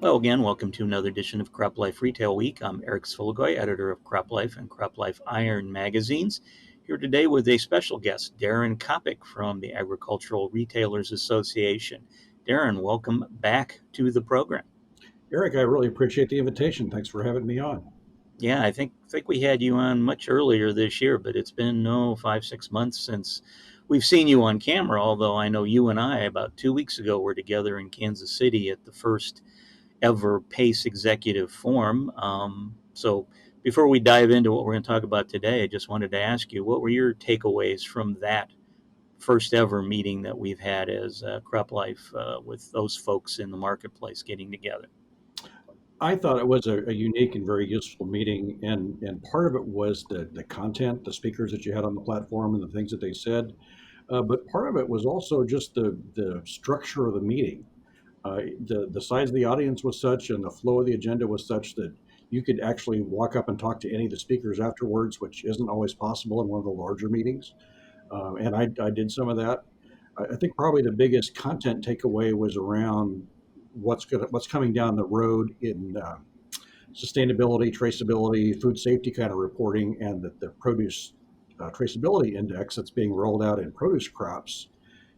Well, again, welcome to another edition of CropLife Retail Week. I'm Eric Sfiligoj, editor of CropLife and CropLife Iron magazines, here today with a special guest, Daren Coppock from the Agricultural Retailers Association. Daren, welcome back to the program. Eric, I really appreciate the invitation. Thanks for having me on. Yeah, I think we had you on much earlier this year, but it's been 5, 6 months since we've seen you on camera. Although I know you and I about 2 weeks ago were together in Kansas City at the first ever PACE executive forum. So before we dive into what we're going to talk about today, I just wanted to ask you, what were your takeaways from that first ever meeting that we've had as CropLife with those folks in the marketplace getting together? I thought it was a unique and very useful meeting, and part of it was the content, the speakers that you had on the platform, and the things that they said. But part of it was also just the structure of the meeting. The size of the audience was such, and the flow of the agenda was such that you could actually walk up and talk to any of the speakers afterwards, which isn't always possible in one of the larger meetings. And I did some of that. I think probably the biggest content takeaway was around what's coming down the road in sustainability, traceability, food safety kind of reporting, and that the produce traceability index that's being rolled out in produce crops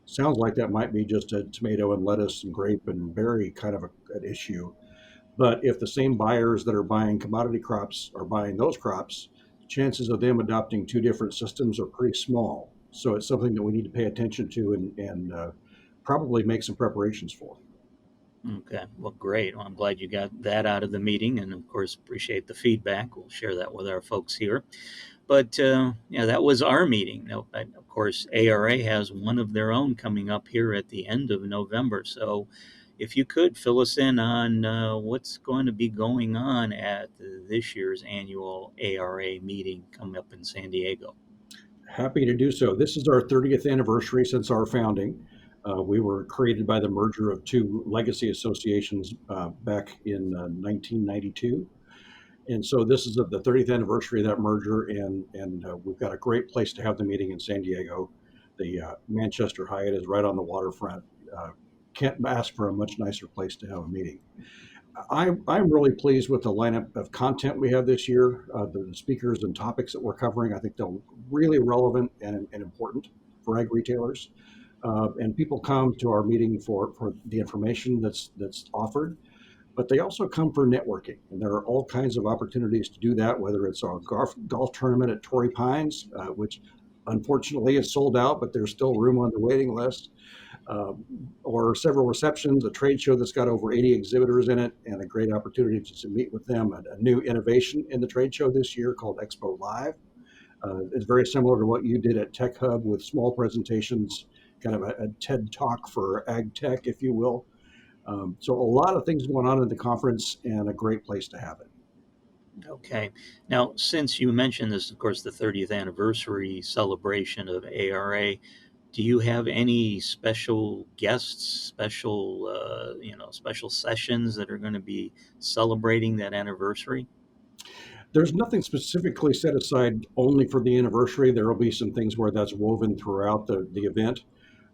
sounds like that might be just a tomato and lettuce and grape and berry kind of an issue. But if the same buyers that are buying commodity crops are buying those crops, chances of them adopting two different systems are pretty small. So it's something that we need to pay attention to and probably make some preparations for. Okay, well, great. Well, I'm glad you got that out of the meeting, and of course, appreciate the feedback. We'll share that with our folks here. But yeah, that was our meeting. Now, of course, ARA has one of their own coming up here at the end of November. So, if you could fill us in on what's going to be going on at this year's annual ARA meeting coming up in San Diego. Happy to do so. This is our 30th anniversary since our founding. We were created by the merger of two legacy associations back in 1992. And so this is the 30th anniversary of that merger, and we've got a great place to have the meeting in San Diego. The Manchester Hyatt is right on the waterfront. Can't ask for a much nicer place to have a meeting. I'm really pleased with the lineup of content we have this year. The speakers and topics that we're covering, I think they're really relevant and important for ag retailers. And people come to our meeting for the information that's offered, but they also come for networking. And there are all kinds of opportunities to do that, whether it's our golf tournament at Torrey Pines, which unfortunately is sold out, but there's still room on the waiting list, or several receptions, a trade show that's got over 80 exhibitors in it, and a great opportunity to meet with them. A new innovation in the trade show this year called Expo Live. It's very similar to what you did at Tech Hub with small presentations, kind of a TED Talk for ag tech, if you will. So a lot of things going on at the conference and a great place to have it. Okay. Now, since you mentioned this, of course, the 30th anniversary celebration of ARA, do you have any special guests, special sessions that are going to be celebrating that anniversary? There's nothing specifically set aside only for the anniversary. There will be some things where that's woven throughout the event.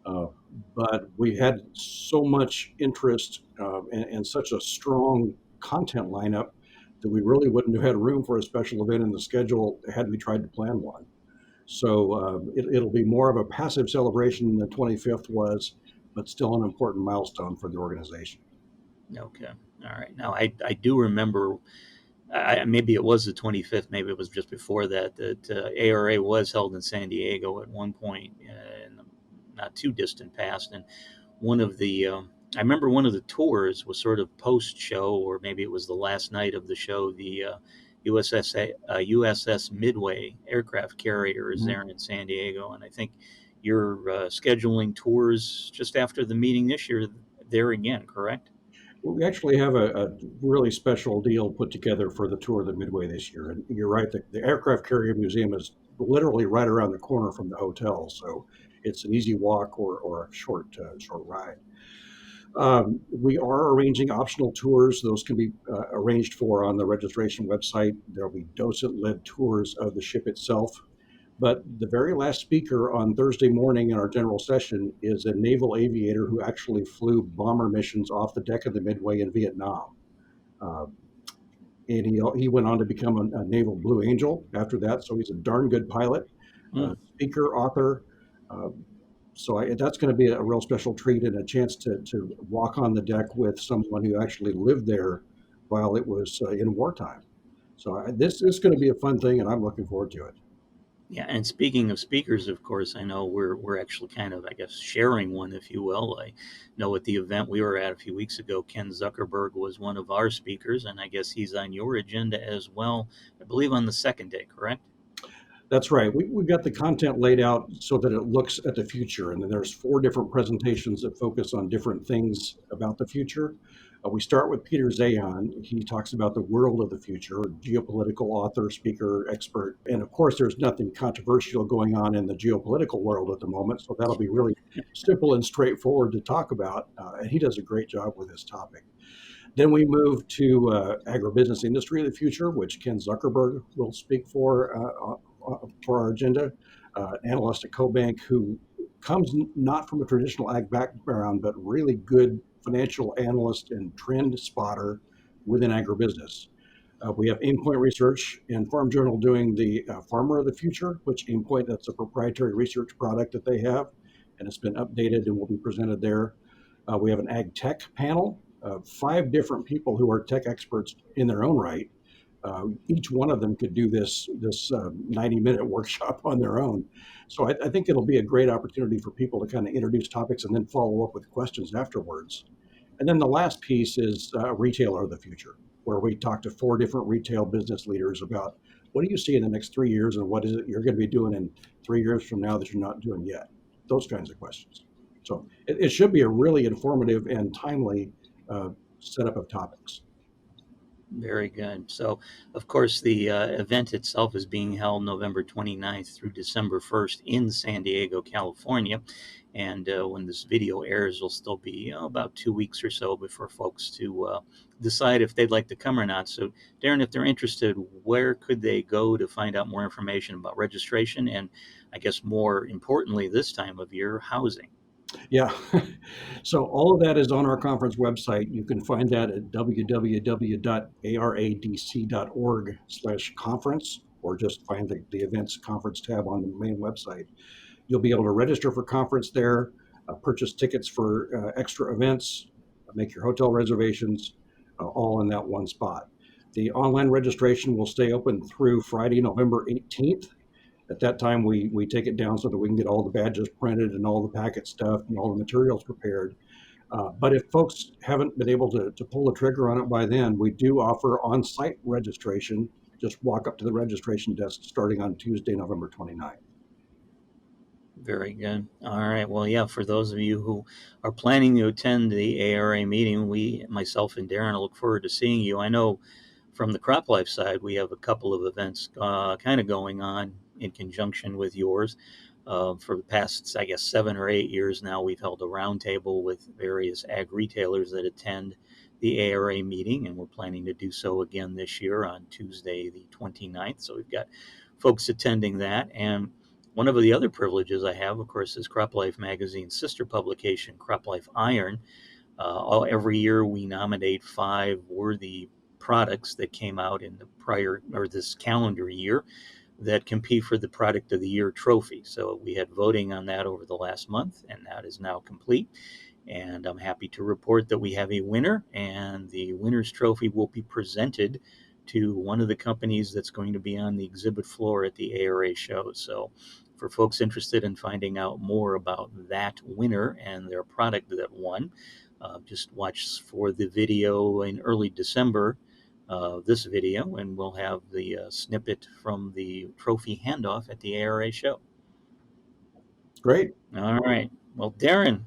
Uh, but we had so much interest and such a strong content lineup that we really wouldn't have had room for a special event in the schedule had we tried to plan one. So it'll be more of a passive celebration than the 25th was, but still an important milestone for the organization. Okay. All right. Now, I do remember, maybe it was the 25th, maybe it was just before that, that ARA was held in San Diego at one point in the not too distant past. And one of the I remember one of the tours was sort of post show, or maybe it was the last night of the show. The USS Midway aircraft carrier is there Mhm. in San Diego, and I think you're scheduling tours just after the meeting this year there again, correct? We actually have a really special deal put together for the tour of the Midway this year. And you're right, the Aircraft Carrier Museum is literally right around the corner from the hotel. So it's an easy walk or a short ride. We are arranging optional tours. Those can be arranged for on the registration website. There'll be docent-led tours of the ship itself. But the very last speaker on Thursday morning in our general session is a naval aviator who actually flew bomber missions off the deck of the Midway in Vietnam. Uh, and he went on to become a Naval Blue Angel after that. So he's a darn good pilot, Mm. speaker, author. Uh, that's going to be a real special treat and a chance to walk on the deck with someone who actually lived there while it was in wartime. This is going to be a fun thing, and I'm looking forward to it. Yeah, and speaking of speakers, of course, I know we're actually kind of, I guess, sharing one, if you will. I know at the event we were at a few weeks ago, Ken Zuckerberg was one of our speakers, and I guess he's on your agenda as well. I believe on the second day, correct? That's right. We've got the content laid out so that it looks at the future. And then there's four different presentations that focus on different things about the future. We start with Peter Zahan. He talks about the world of the future, geopolitical author, speaker, expert. And of course, there's nothing controversial going on in the geopolitical world at the moment. So that'll be really simple and straightforward to talk about. And he does a great job with this topic. Then we move to agribusiness industry of the future, which Ken Zuckerberg will speak for our agenda. Analyst at CoBank who comes not from a traditional ag background, but really good financial analyst and trend spotter within agribusiness. We have Aimpoint Research and Farm Journal doing the Farmer of the Future, which Aimpoint, that's a proprietary research product that they have, and it's been updated and will be presented there. We have an ag tech panel, five different people who are tech experts in their own right. Each one of them could do this 90-minute workshop on their own. So I think it'll be a great opportunity for people to kind of introduce topics and then follow up with questions afterwards. And then the last piece is retailer of the future, where we talk to four different retail business leaders about what do you see in the next 3 years and what is it you're going to be doing in 3 years from now that you're not doing yet? Those kinds of questions. So it should be a really informative and timely setup of topics. Very good. So, of course, the event itself is being held November 29th through December 1st in San Diego, California. And when this video airs, it'll still be about 2 weeks or so before folks to decide if they'd like to come or not. So, Daren, if they're interested, where could they go to find out more information about registration and, I guess, more importantly, this time of year, housing? Yeah. So all of that is on our conference website. You can find that at www.aradc.org/conference, or just find the events conference tab on the main website. You'll be able to register for conference there, purchase tickets for extra events, make your hotel reservations, all in that one spot. The online registration will stay open through Friday, November 18th. At that time, we take it down so that we can get all the badges printed and all the packet stuff and all the materials prepared. But if folks haven't been able to pull the trigger on it by then, we do offer on-site registration. Just walk up to the registration desk starting on Tuesday, November 29th. Very good. All right. Well, yeah, for those of you who are planning to attend the ARA meeting, myself and Daren, look forward to seeing you. I know from the CropLife side, we have a couple of events kind of going on in conjunction with yours. For the past, I guess, 7 or 8 years now, we've held a roundtable with various ag retailers that attend the ARA meeting, and we're planning to do so again this year on Tuesday, the 29th. So we've got folks attending that. And one of the other privileges I have, of course, is CropLife Magazine's sister publication, CropLife Iron. Every year we nominate 5 worthy products that came out in the prior or this calendar year that compete for the Product of the Year trophy. So we had voting on that over the last month, and that is now complete. And I'm happy to report that we have a winner, and the winner's trophy will be presented to one of the companies that's going to be on the exhibit floor at the ARA show. So, for folks interested in finding out more about that winner and their product that won, just watch for the video in early December, this video, and we'll have the snippet from the trophy handoff at the ARA show. Great. All right. Well, Daren,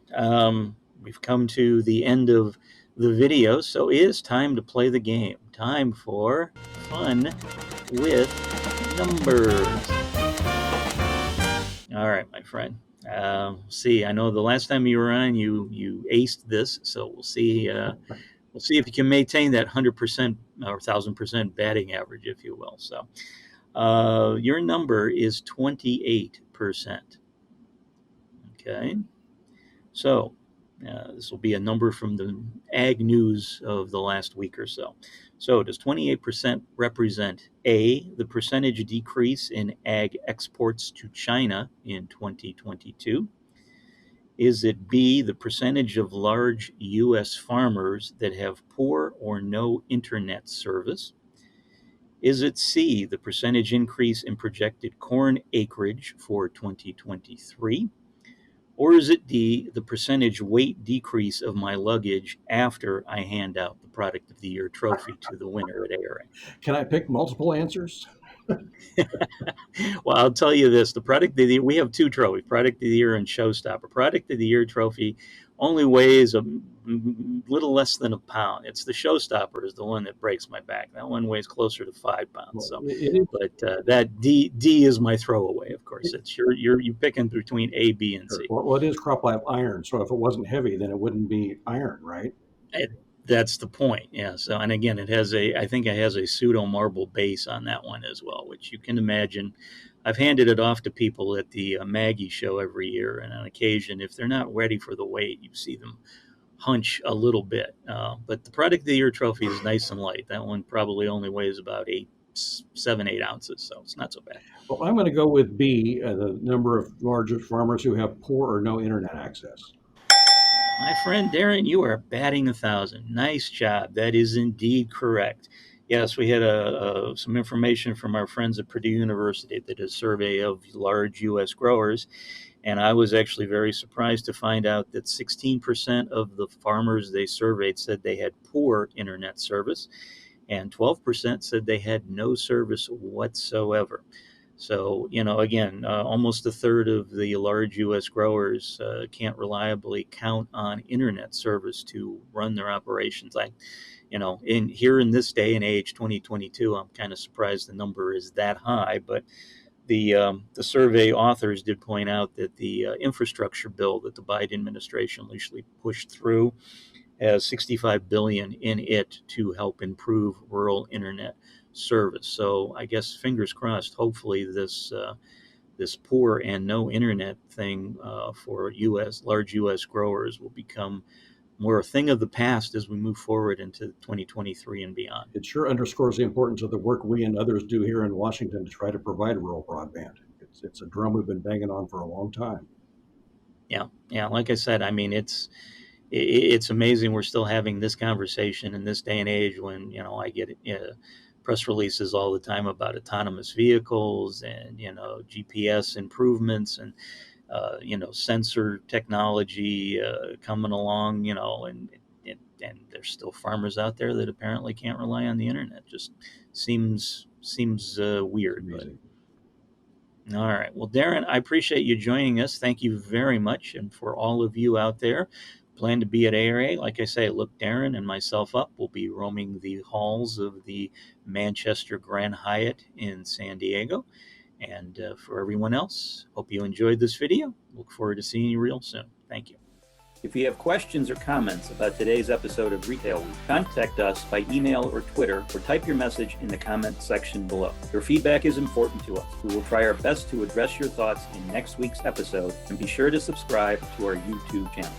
we've come to the end of the video, so it is time to play the game. Time for fun with numbers. All right, my friend. See, I know the last time you were on, you aced this, so we'll see. We'll see if you can maintain that 100% or 1,000% batting average, if you will. So, your number is 28%. Okay. So, This will be a number from the ag news of the last week or so. So, does 28% represent A, the percentage decrease in ag exports to China in 2022? Is it B, the percentage of large U.S. farmers that have poor or no internet service? Is it C, the percentage increase in projected corn acreage for 2023? Or is it D, the percentage weight decrease of my luggage after I hand out the Product of the Year trophy to the winner at ARA? Can I pick multiple answers? Well, I'll tell you this: the Product of the Year, we have two trophies: Product of the Year and Showstopper. Product of the Year trophy only weighs a little less than a pound. It's the Showstopper is the one that breaks my back. That one weighs closer to 5 pounds. Well, So, it is. but that D is my throwaway. Of course, it's you picking between A, B, and Sure. C. Well, it is CropLife iron. So if it wasn't heavy, then it wouldn't be iron, right? It, that's the point. Yeah. So, and again, I think it has a pseudo marble base on that one as well, which you can imagine. I've handed it off to people at the Maggie show every year, and on occasion, if they're not ready for the weight, you see them hunch a little bit. But the Product of the Year trophy is nice and light. That one probably only weighs about 8 ounces, so it's not so bad. Well, I'm going to go with B, the number of large farmers who have poor or no internet access. My friend Daren, you are batting 1,000. Nice job. That is indeed correct. Yes, we had some information from our friends at Purdue University that did a survey of large U.S. growers, and I was actually very surprised to find out that 16% of the farmers they surveyed said they had poor internet service, and 12% said they had no service whatsoever. So, again, almost a third of the large U.S. growers can't reliably count on internet service to run their operations. In this day and age, 2022, I'm kind of surprised the number is that high. But the survey authors did point out that the infrastructure bill that the Biden administration initially pushed through has $65 billion in it to help improve rural internet service. So I guess fingers crossed. Hopefully this poor and no internet thing for large U.S. growers will become more a thing of the past as we move forward into 2023 and beyond. It sure underscores the importance of the work we and others do here in Washington to try to provide rural broadband. It's a drum we've been banging on for a long time. Yeah. Like I said, I mean, it's amazing we're still having this conversation in this day and age when I get press releases all the time about autonomous vehicles and GPS improvements and sensor technology coming along, and there's still farmers out there that apparently can't rely on the internet. Just seems weird. But all right. Well, Daren, I appreciate you joining us. Thank you very much. And for all of you out there, plan to be at ARA. Like I say, look Daren and myself up. We'll be roaming the halls of the Manchester Grand Hyatt in San Diego. And for everyone else, hope you enjoyed this video. Look forward to seeing you real soon. Thank you. If you have questions or comments about today's episode of Retail Week, contact us by email or Twitter, or type your message in the comments section below. Your feedback is important to us. We will try our best to address your thoughts in next week's episode, and be sure to subscribe to our YouTube channel.